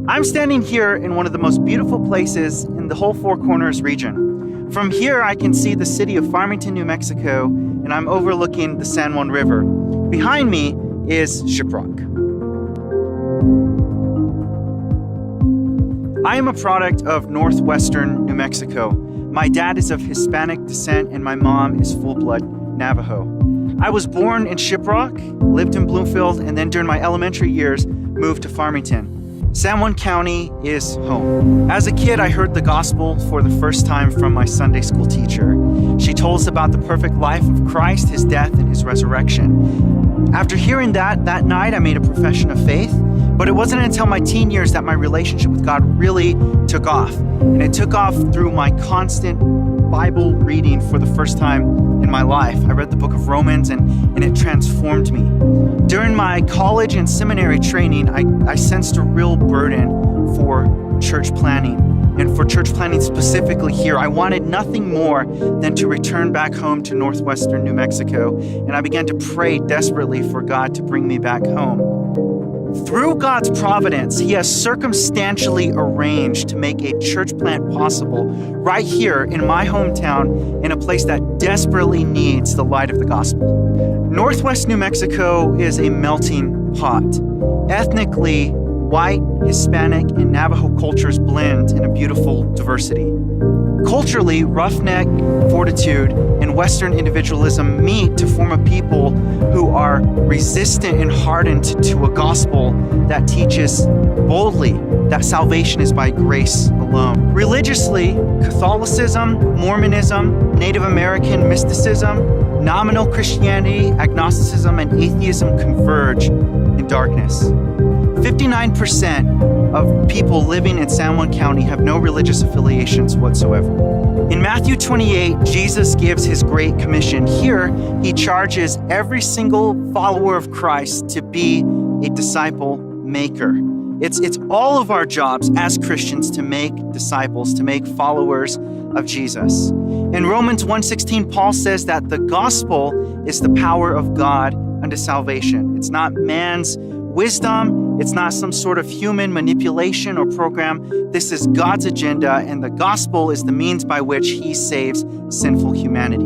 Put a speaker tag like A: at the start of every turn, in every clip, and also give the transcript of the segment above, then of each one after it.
A: I'm standing here in one of the most beautiful places in the whole Four Corners region. From here, I can see the city of Farmington, New Mexico, and I'm overlooking the San Juan River. Behind me is Shiprock. I am a product of northwestern New Mexico. My dad is of Hispanic descent and my mom is full-blood Navajo. I was born in Shiprock, lived in Bloomfield, and then during my elementary years, moved to Farmington. San Juan County is home. As a kid, I heard the gospel for the first time from my Sunday school teacher. She told us about the perfect life of Christ, his death, and his resurrection. After hearing that night, I made a profession of faith, but it wasn't until my teen years that my relationship with God really took off. And it took off through my constant Bible reading for the first time in my life. I read the book of Romans and it transformed me. During my college and seminary training, I sensed a real burden for church planting. And for church planting specifically here, I wanted nothing more than to return back home to northwestern New Mexico. And I began to pray desperately for God to bring me back home. Through God's providence, He has circumstantially arranged to make a church plant possible right here in my hometown in a place that desperately needs the light of the gospel. Northwest New Mexico is a melting pot. Ethnically, white, Hispanic, and Navajo cultures blend in a beautiful diversity. Culturally, roughneck fortitude and Western individualism meet to form a people who are resistant and hardened to a gospel that teaches boldly that salvation is by grace alone. Religiously, Catholicism, Mormonism, Native American mysticism, nominal Christianity, agnosticism, and atheism converge in darkness. 59% of people living in San Juan County have no religious affiliations whatsoever. In Matthew 28, Jesus gives his Great Commission. Here, he charges every single follower of Christ to be a disciple maker. It's all of our jobs as Christians to make disciples, to make followers of Jesus. In Romans 1:16, Paul says that the gospel is the power of God unto salvation. It's not man's wisdom. It's not some sort of human manipulation or program. This is God's agenda, and the gospel is the means by which he saves sinful humanity.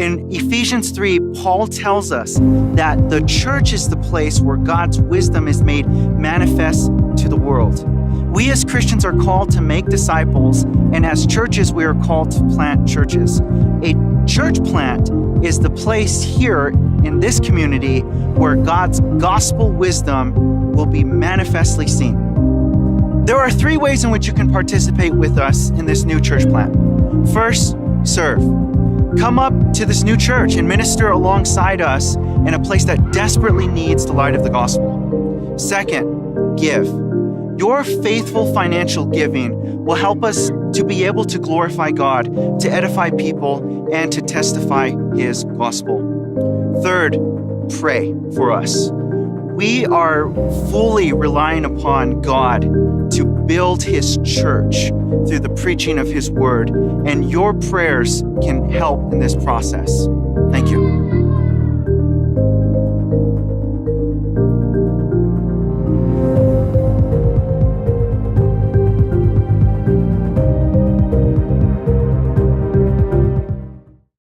A: In Ephesians 3, Paul tells us that the church is the place where God's wisdom is made manifest to the world. We as Christians are called to make disciples, and as churches, we are called to plant churches. A church plant is the place here in this community where God's gospel wisdom will be manifestly seen. There are 3 ways in which you can participate with us in this new church plant. First, serve. Come up to this new church and minister alongside us in a place that desperately needs the light of the gospel. Second, give. Your faithful financial giving will help us to be able to glorify God, to edify people, and to testify his gospel. Third, pray for us. We are fully relying upon God to build his church through the preaching of his word, and your prayers can help in this process. Thank you.